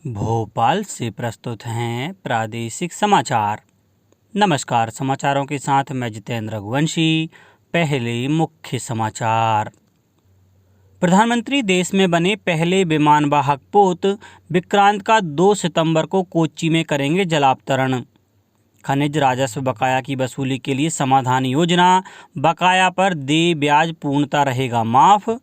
भोपाल से प्रस्तुत हैं प्रादेशिक समाचार। नमस्कार, समाचारों के साथ मैं जितेंद्र रघुवंशी। पहले मुख्य समाचार। प्रधानमंत्री देश में बने पहले विमानवाहक पोत विक्रांत का 2 सितंबर को कोच्चि में करेंगे जलावतरण। खनिज राजस्व बकाया की वसूली के लिए समाधान योजना, बकाया पर देय ब्याज पूर्णतः रहेगा माफ।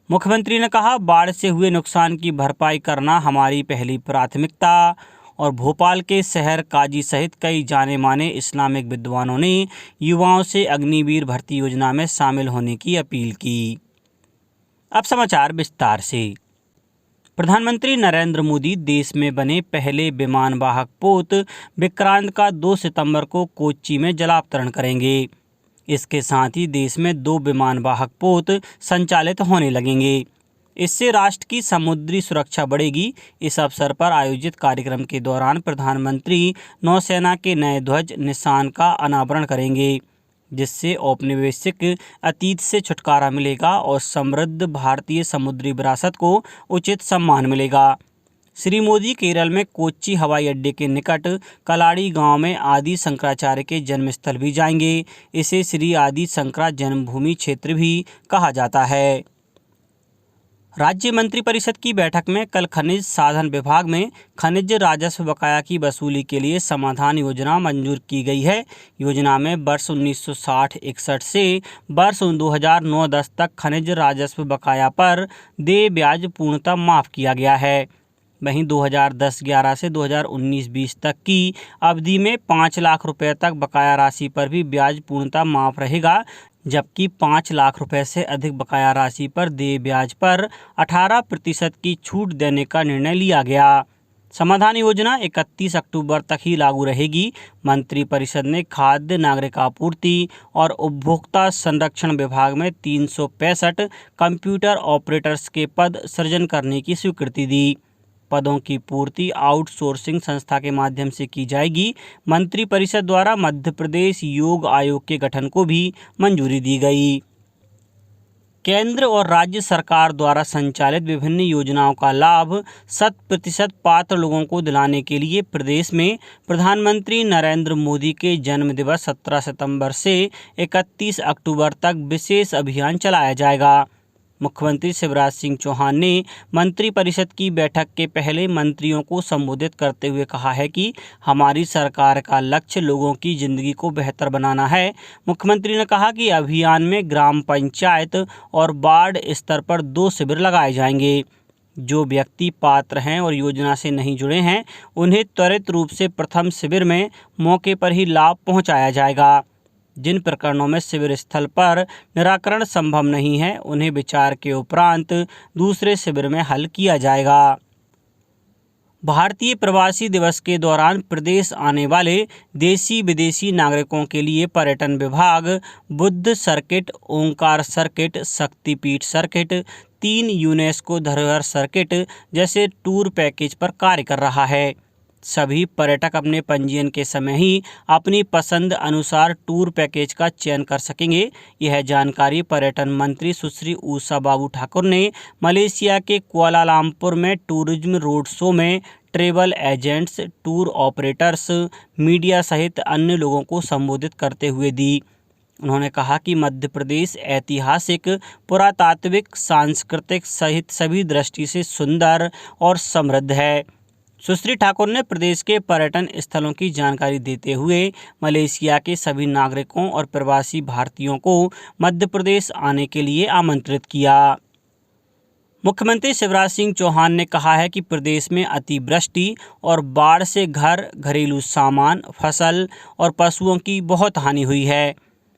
मुख्यमंत्री ने कहा, बाढ़ से हुए नुकसान की भरपाई करना हमारी पहली प्राथमिकता। और भोपाल के शहर काजी सहित कई जाने माने इस्लामिक विद्वानों ने युवाओं से अग्निवीर भर्ती योजना में शामिल होने की अपील की। अब समाचार विस्तार से। प्रधानमंत्री नरेंद्र मोदी देश में बने पहले विमानवाहक पोत विक्रांत का 2 सितंबर को कोच्चि में जलावतरण करेंगे। इसके साथ ही देश में 2 विमानवाहक पोत संचालित होने लगेंगे। इससे राष्ट्र की समुद्री सुरक्षा बढ़ेगी। इस अवसर पर आयोजित कार्यक्रम के दौरान प्रधानमंत्री नौसेना के नए ध्वज निशान का अनावरण करेंगे, जिससे औपनिवेशिक अतीत से छुटकारा मिलेगा और समृद्ध भारतीय समुद्री विरासत को उचित सम्मान मिलेगा। श्री मोदी केरल में कोच्चि हवाई अड्डे के निकट कलाड़ी गांव में आदि शंकराचार्य के जन्मस्थल भी जाएंगे। इसे श्री आदि शंकरा जन्मभूमि क्षेत्र भी कहा जाता है। राज्य मंत्रिपरिषद की बैठक में कल खनिज साधन विभाग में खनिज राजस्व बकाया की वसूली के लिए समाधान योजना मंजूर की गई है। योजना में वर्ष 1960-61 से वर्ष 2009-10 तक खनिज राजस्व बकाया पर देय ब्याज पूर्णतः माफ किया गया है। वहीं 2010-11 से 2019-20 तक की अवधि में 5 लाख रुपए तक बकाया राशि पर भी ब्याज पूर्णतः माफ रहेगा, जबकि 5 लाख रुपए से अधिक बकाया राशि पर देय ब्याज पर 18% की छूट देने का निर्णय लिया गया। समाधान योजना 31 अक्टूबर तक ही लागू रहेगी। मंत्रिपरिषद ने खाद्य, नागरिक आपूर्ति और उपभोक्ता संरक्षण विभाग में 365 कंप्यूटर ऑपरेटर्स के पद सृजन करने की स्वीकृति दी। पदों की पूर्ति आउटसोर्सिंग संस्था के माध्यम से की जाएगी। मंत्रिपरिषद द्वारा मध्य प्रदेश योग आयोग के गठन को भी मंजूरी दी गई। केंद्र और राज्य सरकार द्वारा संचालित विभिन्न योजनाओं का लाभ 100% पात्र लोगों को दिलाने के लिए प्रदेश में प्रधानमंत्री नरेंद्र मोदी के जन्मदिवस 17 सितंबर से 31 अक्टूबर तक विशेष अभियान चलाया जाएगा। मुख्यमंत्री शिवराज सिंह चौहान ने मंत्रिपरिषद की बैठक के पहले मंत्रियों को संबोधित करते हुए कहा है कि हमारी सरकार का लक्ष्य लोगों की जिंदगी को बेहतर बनाना है। मुख्यमंत्री ने कहा कि अभियान में ग्राम पंचायत और वार्ड स्तर पर 2 शिविर लगाए जाएंगे। जो व्यक्ति पात्र हैं और योजना से नहीं जुड़े हैं, उन्हें त्वरित रूप से प्रथम शिविर में मौके पर ही लाभ पहुँचाया जाएगा। जिन प्रकरणों में शिविर स्थल पर निराकरण संभव नहीं है, उन्हें विचार के उपरांत दूसरे शिविर में हल किया जाएगा। भारतीय प्रवासी दिवस के दौरान प्रदेश आने वाले देशी विदेशी नागरिकों के लिए पर्यटन विभाग बुद्ध सर्किट, ओंकार सर्किट, शक्तिपीठ सर्किट, 3 यूनेस्को धरोहर सर्किट जैसे टूर पैकेज पर कार्य कर रहा है। सभी पर्यटक अपने पंजीयन के समय ही अपनी पसंद अनुसार टूर पैकेज का चयन कर सकेंगे। यह जानकारी पर्यटन मंत्री सुश्री ऊषा बाबू ठाकुर ने मलेशिया के कुआलालंपुर में टूरिज्म रोड शो में travel agents, tour operators, media सहित अन्य लोगों को संबोधित करते हुए दी। उन्होंने कहा कि मध्य प्रदेश ऐतिहासिक, पुरातात्विक, सांस्कृतिक सहित सभी दृष्टि से सुंदर और समृद्ध है। सुश्री ठाकुर ने प्रदेश के पर्यटन स्थलों की जानकारी देते हुए मलेशिया के सभी नागरिकों और प्रवासी भारतीयों को मध्य प्रदेश आने के लिए आमंत्रित किया। मुख्यमंत्री शिवराज सिंह चौहान ने कहा है कि प्रदेश में अतिवृष्टि और बाढ़ से घर, घरेलू सामान, फसल और पशुओं की बहुत हानि हुई है।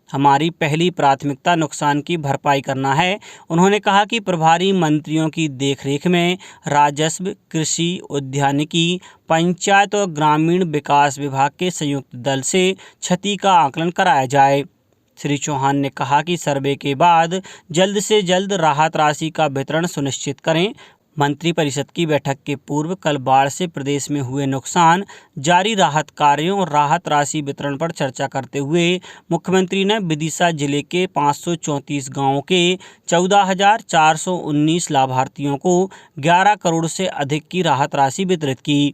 हमारी पहली प्राथमिकता नुकसान की भरपाई करना है। उन्होंने कहा कि प्रभारी मंत्रियों की देखरेख में राजस्व, कृषि, उद्यानिकी, पंचायत और ग्रामीण विकास विभाग के संयुक्त दल से क्षति का आकलन कराया जाए। श्री चौहान ने कहा कि सर्वे के बाद जल्द से जल्द राहत राशि का वितरण सुनिश्चित करें। मंत्रिपरिषद की बैठक के पूर्व कल बाढ़ से प्रदेश में हुए नुकसान, जारी राहत कार्यों और राहत राशि वितरण पर चर्चा करते हुए मुख्यमंत्री ने विदिशा जिले के 534 गांवों के 14,419 लाभार्थियों को 11 करोड़ से अधिक की राहत राशि वितरित की।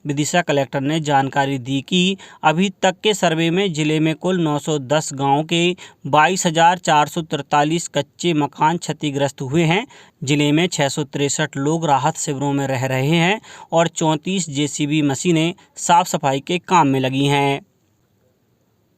विदिशा कलेक्टर ने जानकारी दी कि अभी तक के सर्वे में जिले में कुल 910 गांवों के 22,443 कच्चे मकान क्षतिग्रस्त हुए हैं। जिले में 663 लोग राहत शिविरों में रह रहे हैं और 34 जेसीबी मशीनें साफ सफाई के काम में लगी हैं।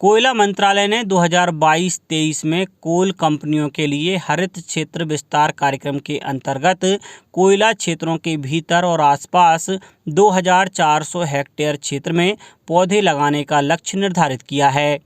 कोयला मंत्रालय ने 2022-23 में कोल कंपनियों के लिए हरित क्षेत्र विस्तार कार्यक्रम के अंतर्गत कोयला क्षेत्रों के भीतर और आसपास 2,400 हेक्टेयर क्षेत्र में पौधे लगाने का लक्ष्य निर्धारित किया है।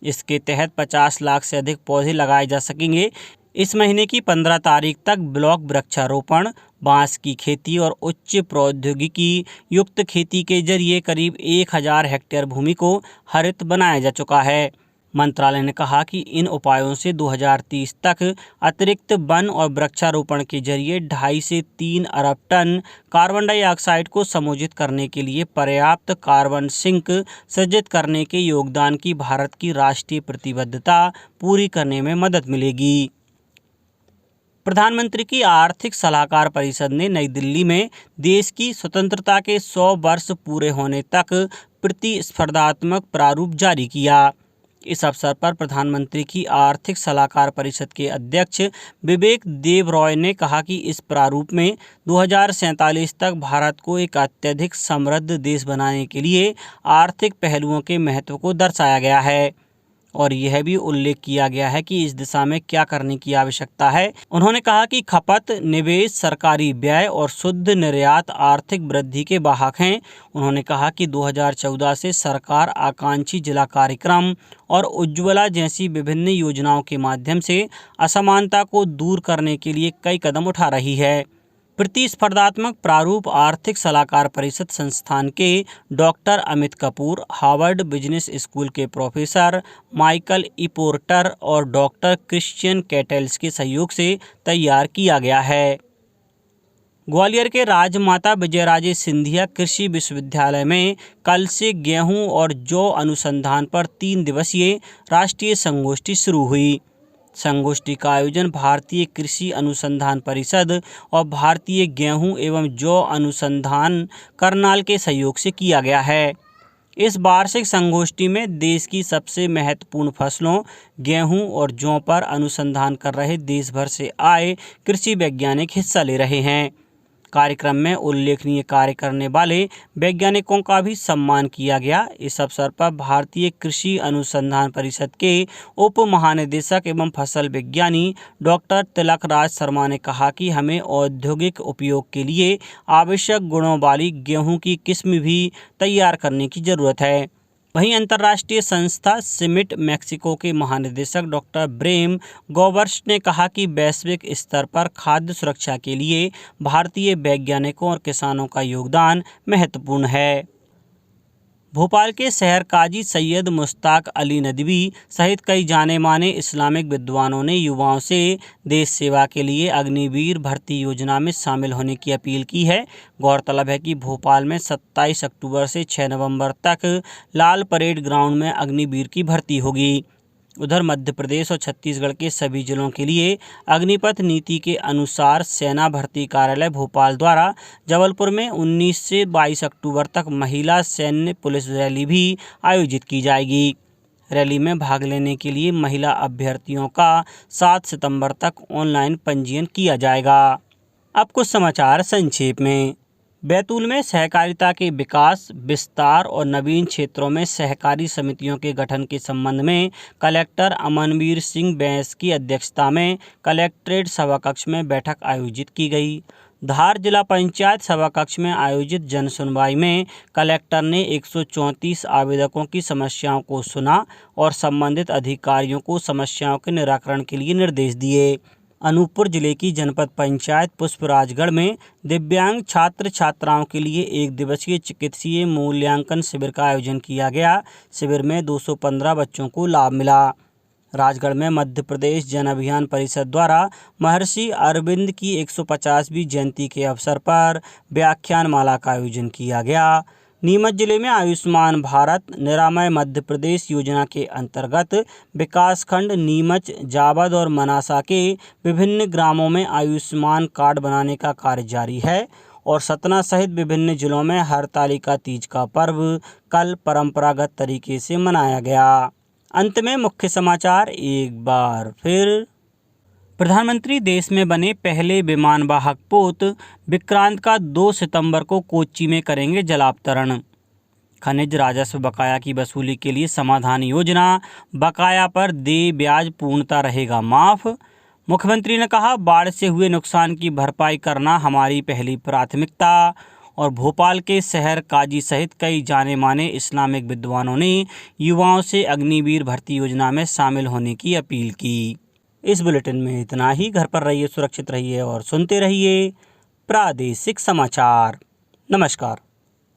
इसके तहत 50 लाख से अधिक पौधे लगाए जा सकेंगे। इस महीने की 15 तारीख तक ब्लॉक वृक्षारोपण, बांस की खेती और उच्च प्रौद्योगिकी युक्त खेती के जरिए करीब 1,000 हेक्टेयर भूमि को हरित बनाया जा चुका है। मंत्रालय ने कहा कि इन उपायों से 2030 तक अतिरिक्त वन और वृक्षारोपण के जरिए 2.5 से 3 अरब टन कार्बन डाइऑक्साइड को समूचित करने के लिए पर्याप्त कार्बन सिंक सृजित करने के योगदान की भारत की राष्ट्रीय प्रतिबद्धता पूरी करने में मदद मिलेगी। प्रधानमंत्री की आर्थिक सलाहकार परिषद ने नई दिल्ली में देश की स्वतंत्रता के 100 वर्ष पूरे होने तक प्रतिस्पर्धात्मक प्रारूप जारी किया। इस अवसर पर प्रधानमंत्री की आर्थिक सलाहकार परिषद के अध्यक्ष विवेक देब रॉय ने कहा कि इस प्रारूप में 2047 तक भारत को एक अत्यधिक समृद्ध देश बनाने के लिए आर्थिक पहलुओं के महत्व को दर्शाया गया है और यह भी उल्लेख किया गया है कि इस दिशा में क्या करने की आवश्यकता है। उन्होंने कहा कि खपत, निवेश, सरकारी व्यय और शुद्ध निर्यात आर्थिक वृद्धि के वाहक हैं। उन्होंने कहा कि 2014 से सरकार आकांक्षी जिला कार्यक्रम और उज्ज्वला जैसी विभिन्न योजनाओं के माध्यम से असमानता को दूर करने के लिए कई कदम उठा रही है। प्रतिस्पर्धात्मक प्रारूप आर्थिक सलाहकार परिषद संस्थान के doctor Amit Kapoor, Harvard business school के प्रोफेसर माइकल ई पोर्टर और डॉक्टर क्रिश्चियन कैटेल्स के सहयोग से तैयार किया गया है। ग्वालियर के राजमाता विजयराजे सिंधिया कृषि विश्वविद्यालय में कल से गेहूं और जौ अनुसंधान पर 3 दिवसीय राष्ट्रीय संगोष्ठी शुरू हुई। संगोष्ठी का आयोजन भारतीय कृषि अनुसंधान परिषद और भारतीय गेहूं एवं जौ अनुसंधान करनाल के सहयोग से किया गया है। इस वार्षिक संगोष्ठी में देश की सबसे महत्वपूर्ण फसलों गेहूं और जौ पर अनुसंधान कर रहे देश भर से आए कृषि वैज्ञानिक हिस्सा ले रहे हैं। कार्यक्रम में उल्लेखनीय कार्य करने वाले वैज्ञानिकों का भी सम्मान किया गया। इस अवसर पर भारतीय कृषि अनुसंधान परिषद के उप महानिदेशक एवं फसल विज्ञानी डॉक्टर तिलक राज शर्मा ने कहा कि हमें औद्योगिक उपयोग के लिए आवश्यक गुणों वाली गेहूं की किस्म भी तैयार करने की जरूरत है। वहीं अंतर्राष्ट्रीय संस्था सिमिट मैक्सिको के महानिदेशक डॉक्टर ब्रेम गोवर्स ने कहा कि वैश्विक स्तर पर खाद्य सुरक्षा के लिए भारतीय वैज्ञानिकों और किसानों का योगदान महत्वपूर्ण है। भोपाल के शहर काजी सैयद मुश्ताक अली नदवी सहित कई जाने माने इस्लामिक विद्वानों ने युवाओं से देश सेवा के लिए अग्निवीर भर्ती योजना में शामिल होने की अपील की है। गौरतलब है कि भोपाल में 27 अक्टूबर से 6 नवंबर तक लाल परेड ग्राउंड में अग्निवीर की भर्ती होगी। उधर मध्य प्रदेश और छत्तीसगढ़ के सभी जिलों के लिए अग्निपथ नीति के अनुसार सेना भर्ती कार्यालय भोपाल द्वारा जबलपुर में 19 से 22 अक्टूबर तक महिला सैन्य पुलिस रैली भी आयोजित की जाएगी। रैली में भाग लेने के लिए महिला अभ्यर्थियों का 7 सितंबर तक ऑनलाइन पंजीयन किया जाएगा। अब कुछ समाचार संक्षेप में। बैतूल में सहकारिता के विकास, विस्तार और नवीन क्षेत्रों में सहकारी समितियों के गठन के संबंध में कलेक्टर अमनवीर सिंह बैंस की अध्यक्षता में कलेक्ट्रेट सभाकक्ष में बैठक आयोजित की गई। धार जिला पंचायत सभाकक्ष में आयोजित जन सुनवाई में कलेक्टर ने 134 आवेदकों की समस्याओं को सुना और संबंधित अधिकारियों को समस्याओं के निराकरण के लिए निर्देश दिए। अनूपपुर जिले की जनपद पंचायत पुष्पराजगढ़ में दिव्यांग छात्र छात्राओं के लिए 1 दिवसीय चिकित्सीय मूल्यांकन शिविर का आयोजन किया गया। शिविर में 215 बच्चों को लाभ मिला। राजगढ़ में मध्य प्रदेश जन अभियान परिषद द्वारा महर्षि अरविंद की 150वीं जयंती के अवसर पर व्याख्यान माला का आयोजन किया गया। नीमच जिले में आयुष्मान भारत निरामय मध्य प्रदेश योजना के अंतर्गत विकासखंड नीमच, जावद और मनासा के विभिन्न ग्रामों में आयुष्मान कार्ड बनाने का कार्य जारी है और सतना सहित विभिन्न जिलों में हरतालिका तीज का पर्व कल परंपरागत तरीके से मनाया गया। अंत में मुख्य समाचार एक बार फिर। प्रधानमंत्री देश में बने पहले विमानवाहक पोत विक्रांत का 2 सितंबर को कोच्चि में करेंगे जलावतरण। खनिज राजस्व बकाया की वसूली के लिए समाधान योजना, बकाया पर देय ब्याज पूर्णतः रहेगा माफ। मुख्यमंत्री ने कहा, बाढ़ से हुए नुकसान की भरपाई करना हमारी पहली प्राथमिकता। और भोपाल के शहर काजी सहित कई जाने माने इस्लामिक विद्वानों ने युवाओं से अग्निवीर भर्ती योजना में शामिल होने की अपील की। इस बुलेटिन में इतना ही। घर पर रहिए, सुरक्षित रहिए और सुनते रहिए प्रादेशिक समाचार। नमस्कार।